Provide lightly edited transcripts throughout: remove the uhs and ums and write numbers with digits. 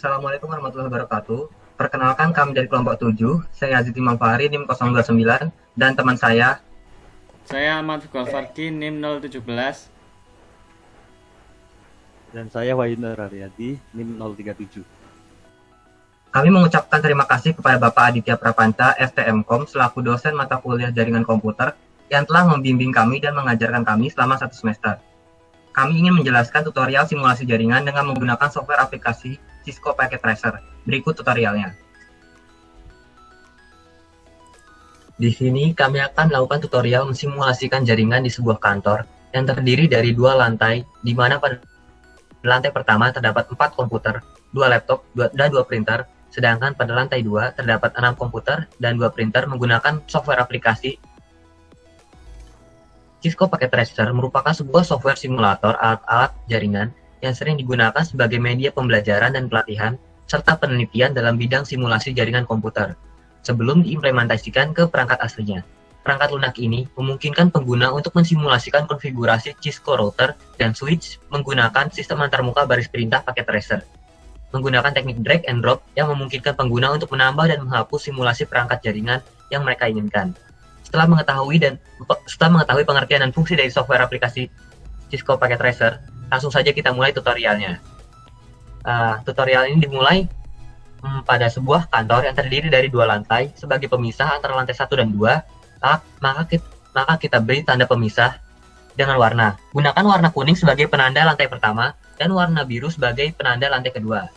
Assalamualaikum warahmatullahi wabarakatuh. Perkenalkan kami dari kelompok 7, saya Aziz Imam Fahri, NIM 029, dan teman saya. Saya Ahmad Fikol Farki, NIM 017. Dan saya Wahyunar Aryadi, NIM 037. Kami mengucapkan terima kasih kepada Bapak Aditya Prapanca, STMkom, selaku dosen mata kuliah jaringan komputer yang telah membimbing kami dan mengajarkan kami selama 1 semester. Kami ingin menjelaskan tutorial simulasi jaringan dengan menggunakan software aplikasi Cisco Packet Tracer. Berikut tutorialnya. Di sini kami akan melakukan tutorial mensimulasikan jaringan di sebuah kantor yang terdiri dari 2 lantai, di mana pada lantai pertama terdapat 4 komputer, 2 laptop, dan 2 printer, sedangkan pada lantai 2 terdapat 6 komputer dan 2 printer menggunakan software aplikasi. Cisco Packet Tracer merupakan sebuah software simulator alat-alat jaringan yang sering digunakan sebagai media pembelajaran dan pelatihan, serta penelitian dalam bidang simulasi jaringan komputer, sebelum diimplementasikan ke perangkat aslinya. Perangkat lunak ini memungkinkan pengguna untuk mensimulasikan konfigurasi Cisco router dan switch menggunakan sistem antarmuka baris perintah paket tracer, menggunakan teknik drag and drop yang memungkinkan pengguna untuk menambah dan menghapus simulasi perangkat jaringan yang mereka inginkan. Setelah mengetahui pengertian dan fungsi dari software aplikasi Cisco Packet Tracer, langsung saja kita mulai tutorialnya. Tutorial ini dimulai pada sebuah kantor yang terdiri dari 2 lantai sebagai pemisah antara lantai 1 dan 2. Maka kita beri tanda pemisah dengan warna. Gunakan warna kuning sebagai penanda lantai pertama dan warna biru sebagai penanda lantai kedua.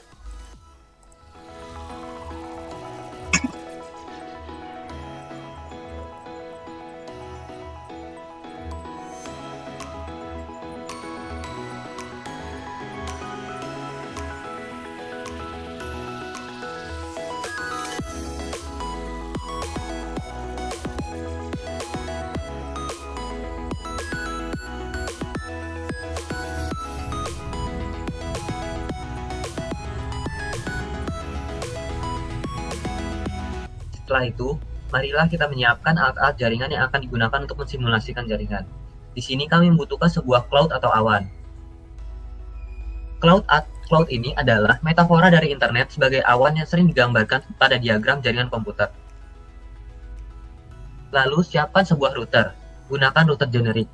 Setelah itu, marilah kita menyiapkan alat-alat jaringan yang akan digunakan untuk mensimulasikan jaringan. Di sini kami membutuhkan sebuah cloud atau awan. Cloud ini adalah metafora dari internet sebagai awan yang sering digambarkan pada diagram jaringan komputer. Lalu siapkan sebuah router. Gunakan router generik.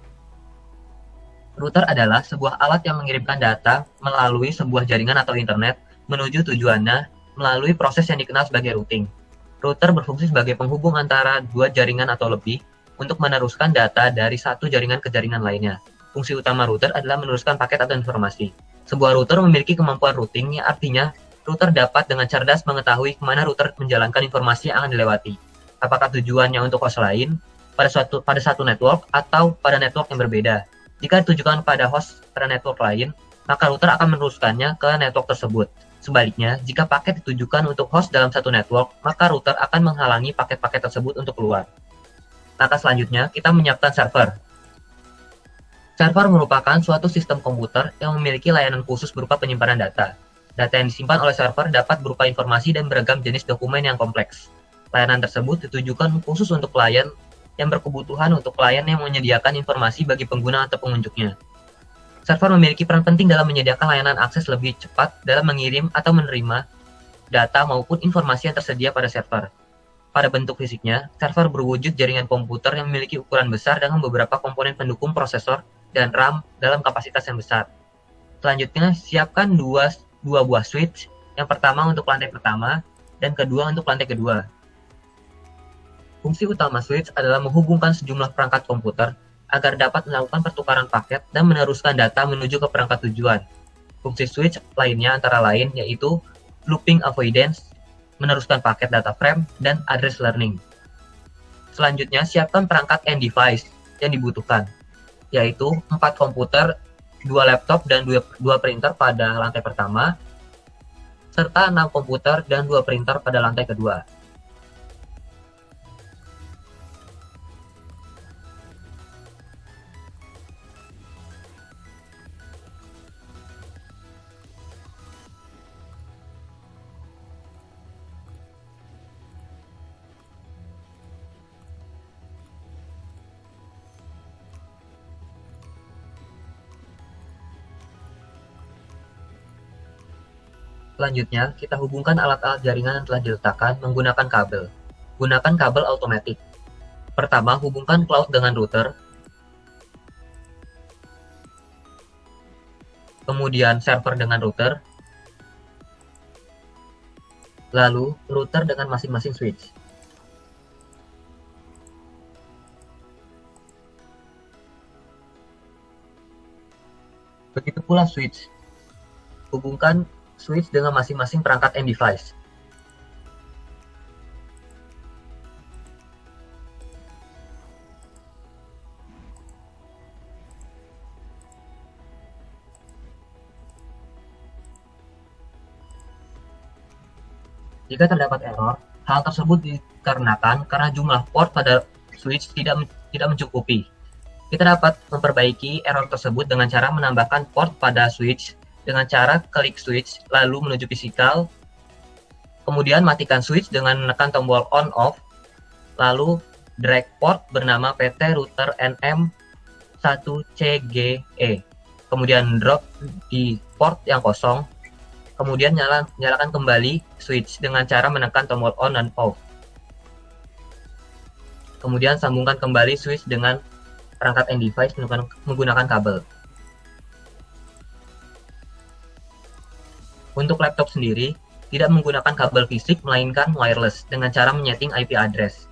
Router adalah sebuah alat yang mengirimkan data melalui sebuah jaringan atau internet menuju tujuannya melalui proses yang dikenal sebagai routing. Router berfungsi sebagai penghubung antara 2 jaringan atau lebih untuk meneruskan data dari satu jaringan ke jaringan lainnya. Fungsi utama router adalah meneruskan paket atau informasi. Sebuah router memiliki kemampuan routing, yang artinya router dapat dengan cerdas mengetahui kemana router menjalankan informasi yang akan dilewati. Apakah tujuannya untuk host lain, pada satu network, atau pada network yang berbeda. Jika ditujukan pada host pada network lain, maka router akan meneruskannya ke network tersebut. Sebaliknya, jika paket ditujukan untuk host dalam satu network, maka router akan menghalangi paket-paket tersebut untuk keluar. Langkah selanjutnya, kita menyiapkan server. Server merupakan suatu sistem komputer yang memiliki layanan khusus berupa penyimpanan data. Data yang disimpan oleh server dapat berupa informasi dan beragam jenis dokumen yang kompleks. Layanan tersebut ditujukan khusus untuk klien yang berkebutuhan untuk klien yang menyediakan informasi bagi pengguna atau pengunjungnya. Server memiliki peran penting dalam menyediakan layanan akses lebih cepat dalam mengirim atau menerima data maupun informasi yang tersedia pada server. Pada bentuk fisiknya, server berwujud jaringan komputer yang memiliki ukuran besar dengan beberapa komponen pendukung prosesor dan RAM dalam kapasitas yang besar. Selanjutnya, siapkan dua buah switch, yang pertama untuk lantai pertama dan kedua untuk lantai kedua. Fungsi utama switch adalah menghubungkan sejumlah perangkat komputer agar dapat melakukan pertukaran paket dan meneruskan data menuju ke perangkat tujuan. Fungsi switch lainnya antara lain yaitu looping avoidance, meneruskan paket data frame, dan address learning. Selanjutnya, siapkan perangkat end device yang dibutuhkan, yaitu 4 komputer, 2 laptop, dan 2 printer pada lantai pertama, serta 6 komputer dan 2 printer pada lantai kedua. Selanjutnya, kita hubungkan alat-alat jaringan yang telah diletakkan menggunakan kabel. Gunakan kabel automatic. Pertama, hubungkan cloud dengan router. Kemudian server dengan router. Lalu, router dengan masing-masing switch. Begitu pula switch. Hubungkan switch dengan masing-masing perangkat end device. Jika terdapat error, hal tersebut dikarenakan karena jumlah port pada switch tidak mencukupi. Kita dapat memperbaiki error tersebut dengan cara menambahkan port pada switch dengan cara klik switch lalu menuju physical, kemudian matikan switch dengan menekan tombol on off, lalu drag port bernama PT router NM1CGE, kemudian drop di port yang kosong, kemudian nyalakan kembali switch dengan cara menekan tombol on dan off. Kemudian sambungkan kembali switch dengan perangkat end device menggunakan kabel. Untuk laptop sendiri, tidak menggunakan kabel fisik melainkan wireless dengan cara menyeting IP address.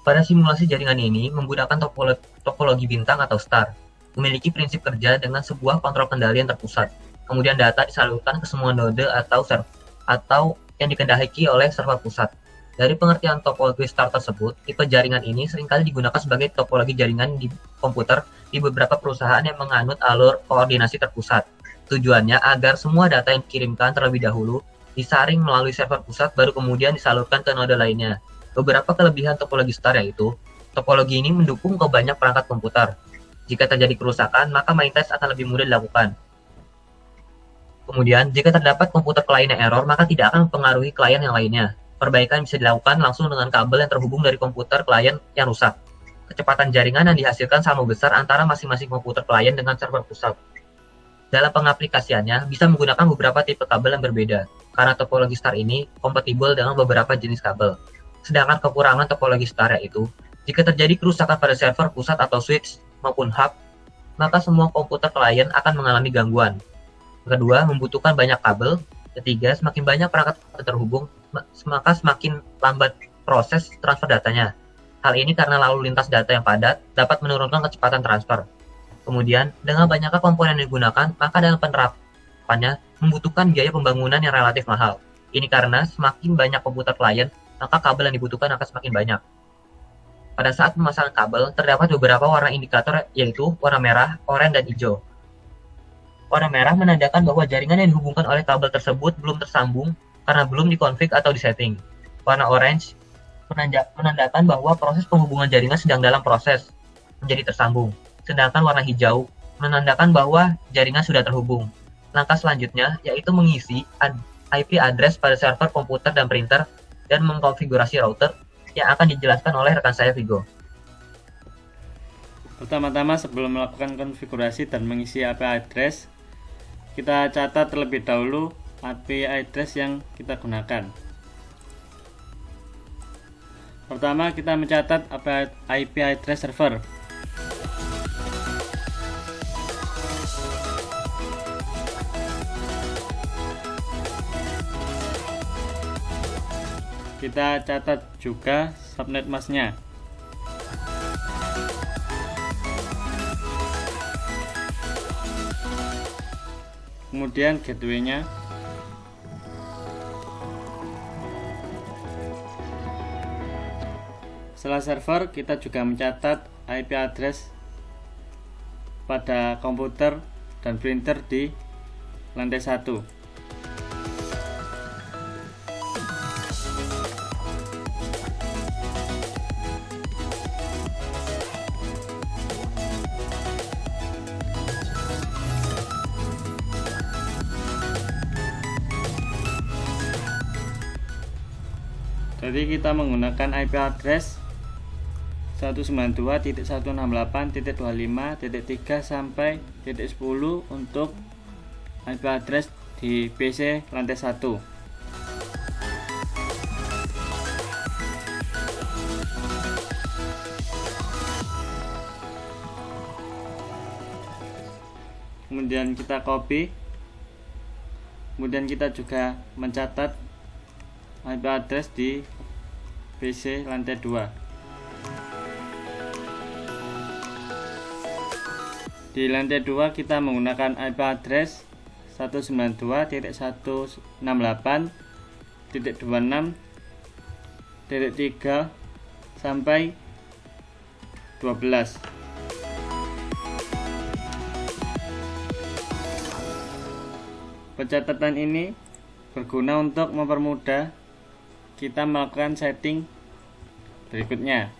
Pada simulasi jaringan ini menggunakan topologi bintang atau star, memiliki prinsip kerja dengan sebuah kontrol kendali yang terpusat. Kemudian data disalurkan ke semua node atau yang dikendaki oleh server pusat. Dari pengertian topologi star tersebut, tipe jaringan ini seringkali digunakan sebagai topologi jaringan di komputer di beberapa perusahaan yang menganut alur koordinasi terpusat. Tujuannya agar semua data yang dikirimkan terlebih dahulu disaring melalui server pusat baru kemudian disalurkan ke node lainnya. Beberapa kelebihan topologi star yaitu, topologi ini mendukung ke banyak perangkat komputer. Jika terjadi kerusakan, maka maintest akan lebih mudah dilakukan. Kemudian, jika terdapat komputer klien yang error, maka tidak akan mempengaruhi klien yang lainnya. Perbaikan bisa dilakukan langsung dengan kabel yang terhubung dari komputer klien yang rusak. Kecepatan jaringan yang dihasilkan sama besar antara masing-masing komputer klien dengan server pusat. Dalam pengaplikasiannya, bisa menggunakan beberapa tipe kabel yang berbeda, karena topologi star ini kompatibel dengan beberapa jenis kabel. Sedangkan kekurangan topologi star yaitu, jika terjadi kerusakan pada server pusat atau switch maupun hub, maka semua komputer klien akan mengalami gangguan. Kedua, membutuhkan banyak kabel. Ketiga, semakin banyak perangkat terhubung, maka semakin lambat proses transfer datanya. Hal ini karena lalu lintas data yang padat dapat menurunkan kecepatan transfer. Kemudian, dengan banyaknya komponen yang digunakan, maka dalam penerapannya membutuhkan biaya pembangunan yang relatif mahal. Ini karena semakin banyak komputer klien, maka kabel yang dibutuhkan akan semakin banyak. Pada saat pemasangan kabel, terdapat beberapa warna indikator yaitu warna merah, oranye, dan hijau. Warna merah menandakan bahwa jaringan yang dihubungkan oleh kabel tersebut belum tersambung karena belum dikonfig atau disetting. Warna orange menandakan bahwa proses penghubungan jaringan sedang dalam proses menjadi tersambung. Sedangkan warna hijau menandakan bahwa jaringan sudah terhubung. Langkah selanjutnya yaitu mengisi IP address pada server komputer dan printer dan mengkonfigurasi router yang akan dijelaskan oleh rekan saya Vigo. Pertama-tama sebelum melakukan konfigurasi dan mengisi IP address, kita catat terlebih dahulu IP address yang kita gunakan. Pertama, kita mencatat IP address server. Kita catat juga subnet masknya. Kemudian gateway-nya. Setelah server, kita juga mencatat IP address pada komputer dan printer di lantai 1. Jadi kita menggunakan IP address 192.168.25.3 sampai .10 untuk IP address di PC lantai 1. Kemudian kita copy. Kemudian kita juga mencatat IP address di PC lantai 2. Di lantai 2 kita menggunakan IP address 192.168.26.3 sampai 12. Pencatatan ini berguna untuk mempermudah kita melakukan setting berikutnya.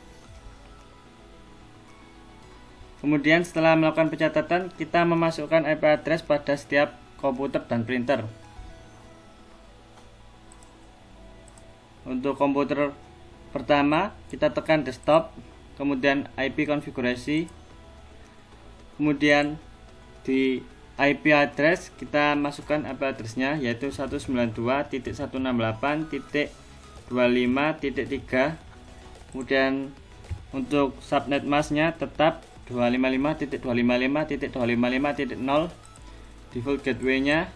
Kemudian setelah melakukan pencatatan, kita memasukkan IP address pada setiap komputer dan printer. Untuk komputer pertama, kita tekan desktop, kemudian IP konfigurasi, kemudian di IP address kita masukkan IP addressnya yaitu 192.168.25.3. Kemudian untuk subnet masknya tetap 255.255.255.0. Default gateway-nya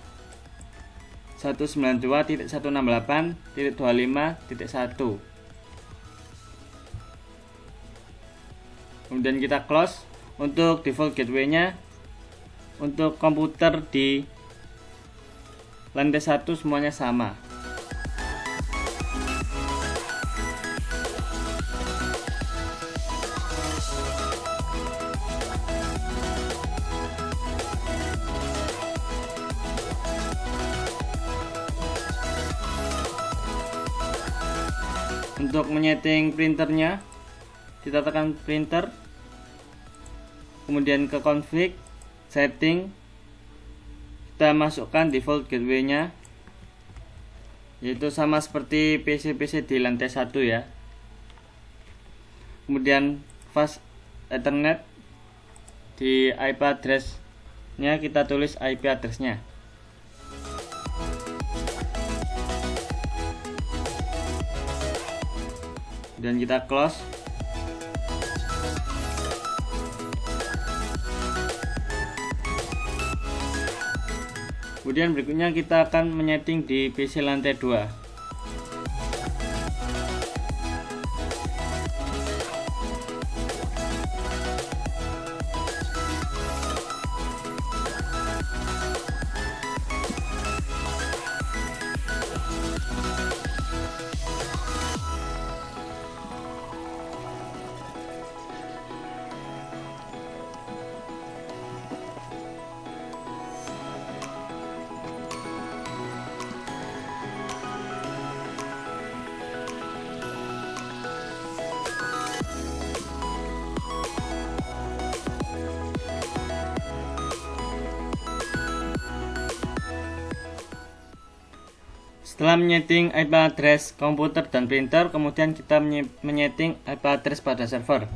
192.168.25.1. Kemudian kita close. Untuk default gateway-nya untuk komputer di lantai 1 semuanya sama. Untuk menyeting printernya, kita tekan printer, kemudian ke config, setting, kita masukkan default gateway-nya yaitu sama seperti PC-PC di lantai 1 ya. Kemudian fast ethernet, di IP address-nya kita tulis IP address-nya. Dan kita close. Kemudian berikutnya kita akan menyeting di PC lantai 2. Setelah menyeting IP address komputer dan printer, kemudian kita menyeting IP address pada server.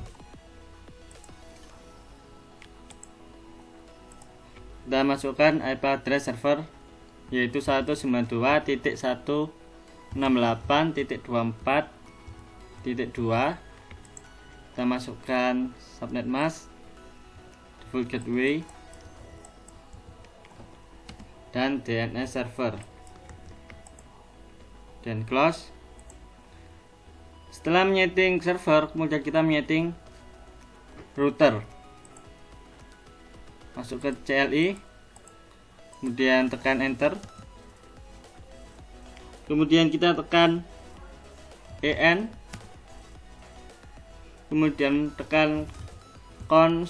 Kita masukkan IP address server yaitu 192.168.24.2. Kita masukkan subnet mask, default gateway, dan DNS server. Dan close. Setelah menyeting server, kemudian kita menyeting router. Masuk ke CLI, kemudian tekan enter, kemudian kita tekan EN, kemudian tekan Ctrl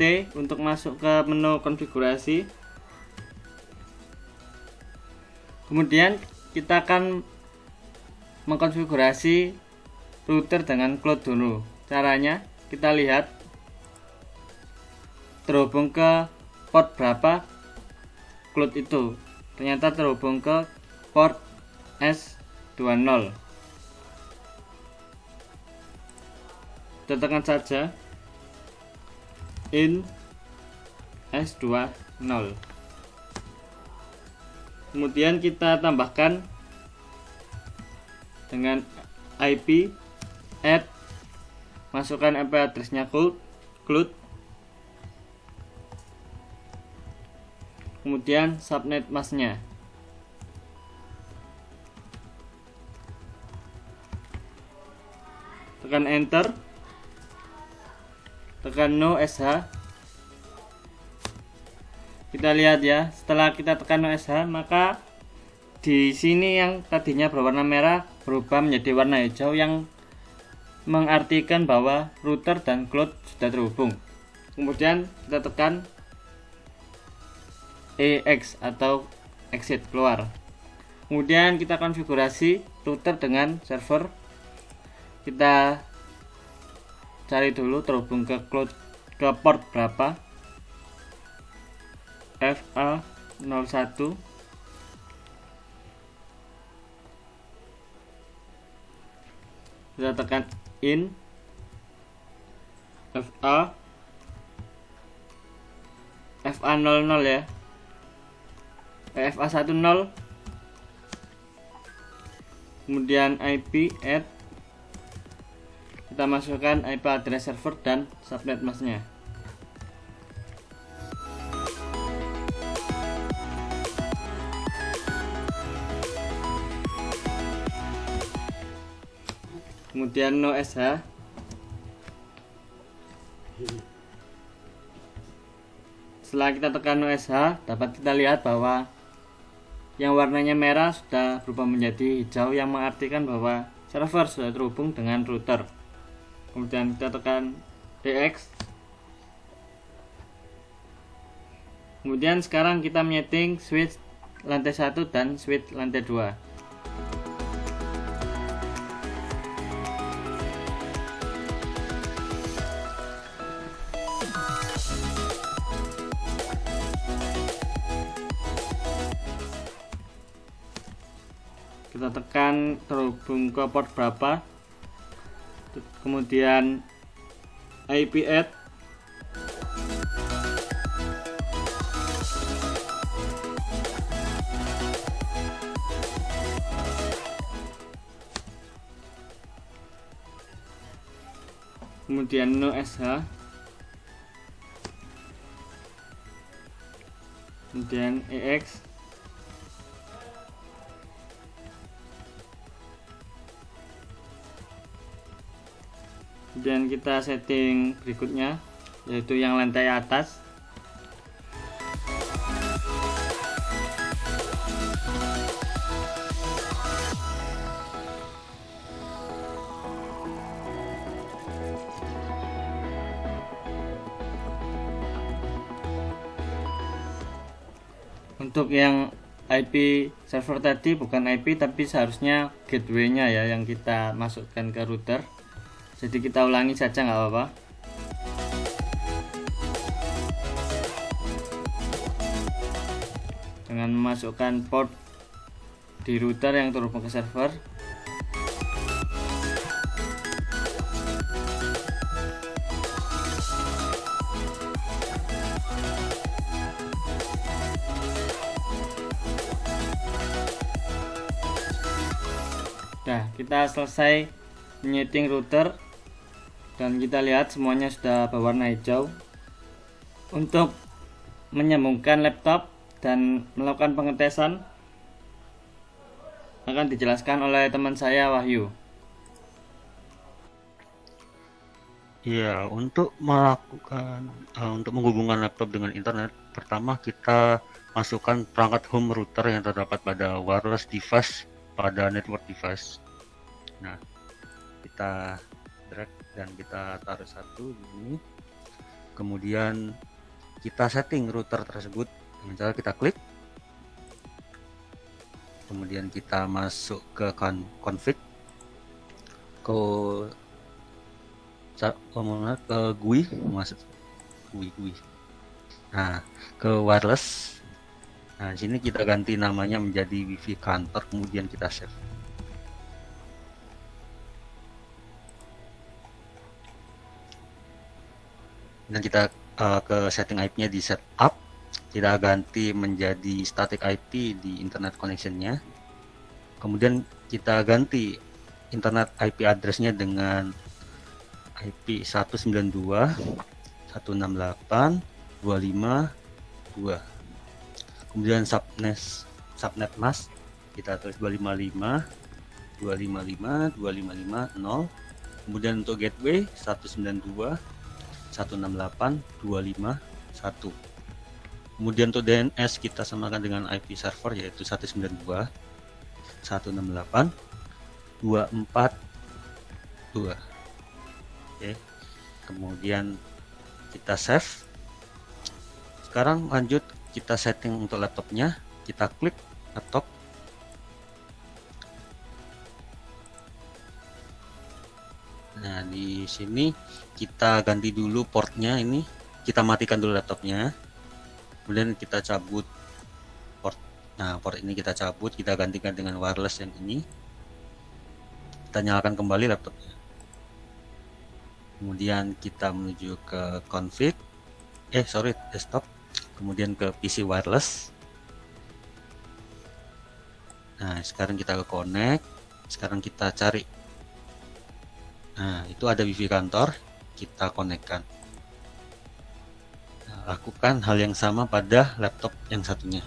T untuk masuk ke menu konfigurasi. Kemudian kita akan mengkonfigurasi router dengan cloud dulu. Caranya kita lihat terhubung ke port berapa cloud itu. Ternyata terhubung ke port S20. Kita tekan saja in S20. Kemudian kita tambahkan dengan IP add, masukkan IP address-nya cloud, kemudian subnet mask-nya. Tekan enter, tekan no SH. Kita lihat ya, setelah kita tekan no SH, maka di sini yang tadinya berwarna merah berubah menjadi warna hijau yang mengartikan bahwa router dan cloud sudah terhubung. Kemudian kita tekan EX atau exit, keluar. Kemudian kita konfigurasi router dengan server. Kita cari dulu terhubung ke cloud, ke port berapa, FA01. Kita tekan in FA00 ya, FA10. Kemudian IP add, kita masukkan IP address server dan subnet mask-nya. Kemudian no SH. Setelah kita tekan no SH, dapat kita lihat bahwa yang warnanya merah sudah berubah menjadi hijau, yang mengartikan bahwa server sudah terhubung dengan router. Kemudian kita tekan EX. Kemudian sekarang kita menyeting switch lantai 1 dan switch lantai 2. Kita tekan terhubung ke port berapa, kemudian IP add, kemudian no SH, kemudian EX. Kemudian kita setting berikutnya, yaitu yang lantai atas. Untuk yang IP server tadi bukan IP tapi seharusnya gateway-nya ya yang kita masukkan ke router. Jadi kita ulangi saja, nggak apa-apa. Dengan memasukkan port di router yang terhubung ke server. Nah, kita selesai menyeting router dan kita lihat semuanya sudah berwarna hijau. Untuk menyambungkan laptop dan melakukan pengetesan akan dijelaskan oleh teman saya, Wahyu. Ya, untuk melakukan untuk menghubungkan laptop dengan internet, pertama kita masukkan perangkat home router yang terdapat pada wireless device pada network device. Nah, kita drag dan kita taruh satu di sini. Kemudian kita setting router tersebut dengan cara kita klik. kemudian kita masuk ke config, ke GUI, masuk GUI. Nah, ke wireless. Nah, di sini kita ganti namanya menjadi Wi-Fi kantor, kemudian kita save. Dan kita ke setting IP-nya di setup, kita ganti menjadi static IP di internet connection-nya. Kemudian kita ganti internet IP address-nya dengan IP 192.168.252. Kemudian subnet mask kita tulis 255.255.255.0. Kemudian untuk gateway 192.168.251. Kemudian untuk DNS kita samakan dengan IP server yaitu 192.168.242. Oke. Kemudian kita save. Sekarang lanjut kita setting untuk laptopnya, kita klik laptop. Nah, di sini kita ganti dulu portnya, ini kita matikan dulu laptopnya, kemudian kita cabut port. Nah, port ini kita cabut, kita gantikan dengan wireless yang ini, kita nyalakan kembali laptopnya. Kemudian kita menuju ke config, desktop, kemudian ke PC wireless. Nah, sekarang kita ke connect, sekarang kita cari. Nah, itu ada Wi-Fi kantor, kita konekkan. Nah, lakukan hal yang sama pada laptop yang satunya.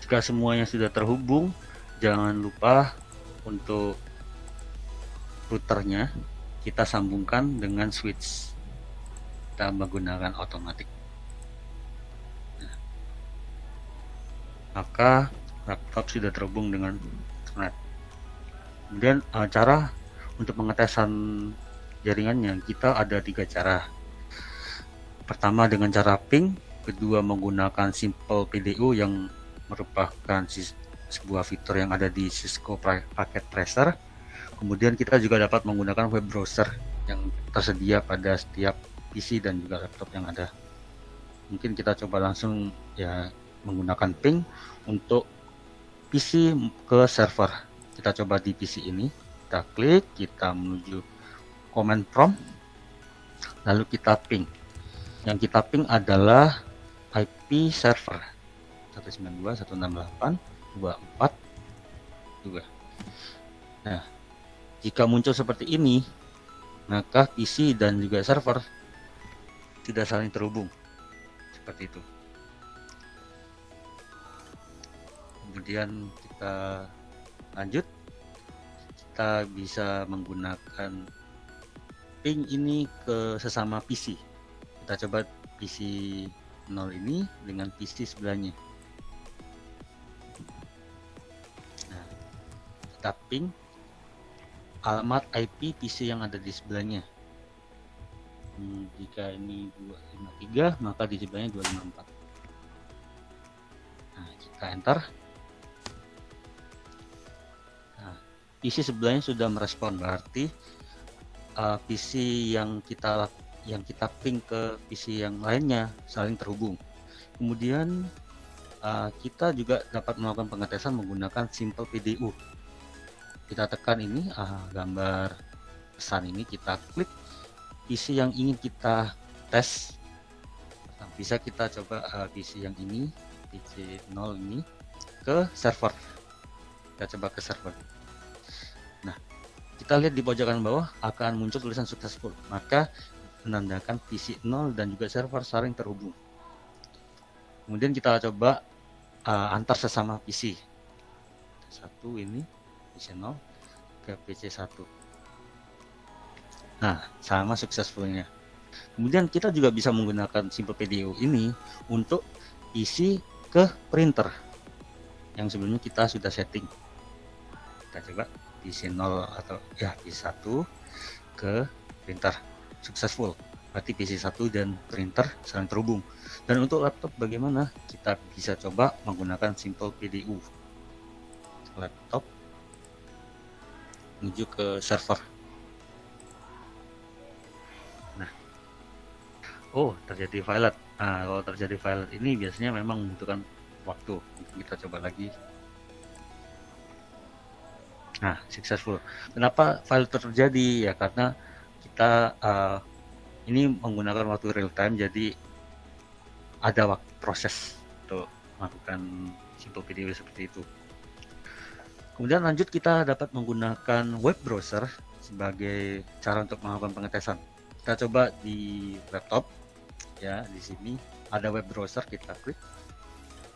Jika semuanya sudah terhubung, jangan lupa untuk routernya kita sambungkan dengan switch. Kita menggunakan otomatik. Nah, maka laptop sudah terhubung dengan internet. Kemudian cara untuk pengetesan jaringannya kita ada 3 cara. Pertama dengan cara ping, kedua menggunakan simple PDU yang merupakan sebuah fitur yang ada di Cisco Packet Tracer. Kemudian kita juga dapat menggunakan web browser yang tersedia pada setiap PC dan juga laptop yang ada. Mungkin kita coba langsung ya menggunakan ping untuk PC ke server. Kita coba di PC ini, kita klik, kita menuju command prompt, lalu kita ping. Yang kita ping adalah IP server 192.168.242. Nah, jika muncul seperti ini, maka PC dan juga server tidak saling terhubung. Seperti itu. Kemudian kita lanjut. Kita bisa menggunakan ping ini ke sesama PC. Kita coba PC 0 ini dengan PC sebelahnya. Nah, kita ping alamat IP PC yang ada di sebelahnya. Jika ini 253, maka di sebelahnya 254. Nah, kita enter. Nah, PC sebelahnya sudah merespon, berarti PC yang kita ping ke PC yang lainnya saling terhubung. Kemudian kita juga dapat melakukan pengetesan menggunakan simple PDU. Kita tekan ini gambar pesan ini, kita klik PC yang ingin kita tes. Nah, bisa kita coba PC yang ini, PC 0 ini ke server. Kita coba ke server. Nah, kita lihat di pojokan bawah akan muncul tulisan successful, maka menandakan PC 0 dan juga server saling terhubung. Kemudian kita coba antar sesama PC. Satu ini PC 0 ke PC 1. Nah, sama successfulnya. Kemudian kita juga bisa menggunakan simple PDU ini untuk PC ke printer yang sebelumnya kita sudah setting. Kita coba PC 0 atau ya PC 1 ke printer, successful, berarti PC 1 dan printer saling terhubung. Dan untuk laptop bagaimana? Kita bisa coba menggunakan Simple PDU. Laptop menuju ke server. Nah, oh terjadi violet. Nah, kalau terjadi violet ini biasanya memang membutuhkan waktu. Kita coba lagi. Nah, successful. Kenapa file terjadi? Ya karena kita ini menggunakan waktu real time, jadi ada waktu proses untuk melakukan simple PDW seperti itu. Kemudian lanjut, kita dapat menggunakan web browser sebagai cara untuk melakukan pengetesan. Kita coba di laptop, ya di sini ada web browser, kita klik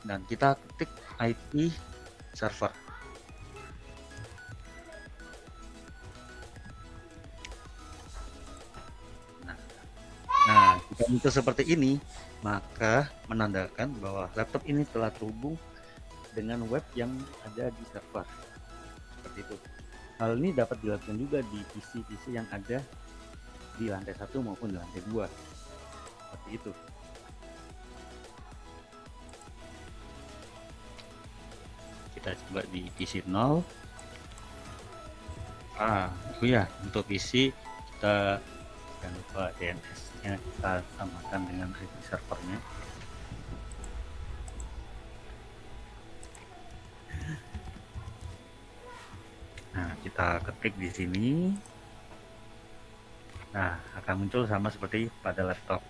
dan kita ketik IP server. Nah, jika muncul seperti ini, maka menandakan bahwa laptop ini telah terhubung dengan web yang ada di server. Seperti itu. Hal ini dapat dilakukan juga di PC-PC yang ada di lantai 1 maupun di lantai 2. Seperti itu. Kita coba di PC 0. Itu ya, untuk PC kita jangan lupa DNS-nya kita samakan dengan IP servernya. Nah, kita ketik di sini. Nah, akan muncul sama seperti pada laptop.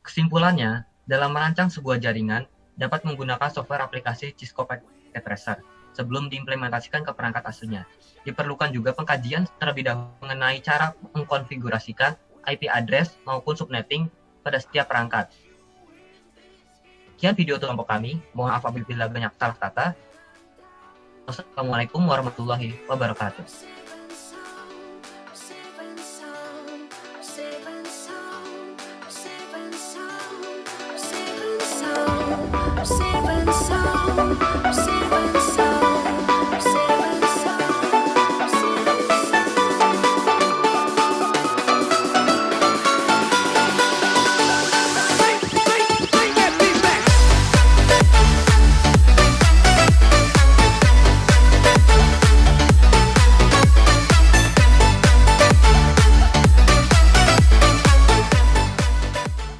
Kesimpulannya, dalam merancang sebuah jaringan, dapat menggunakan software aplikasi Cisco Packet Tracer sebelum diimplementasikan ke perangkat aslinya. Diperlukan juga pengkajian terlebih dahulu mengenai cara mengkonfigurasikan IP address maupun subnetting pada setiap perangkat. Sekian video kelompok kami. Mohon maaf apabila banyak salah kata. Wassalamualaikum warahmatullahi wabarakatuh. Saving sound, saving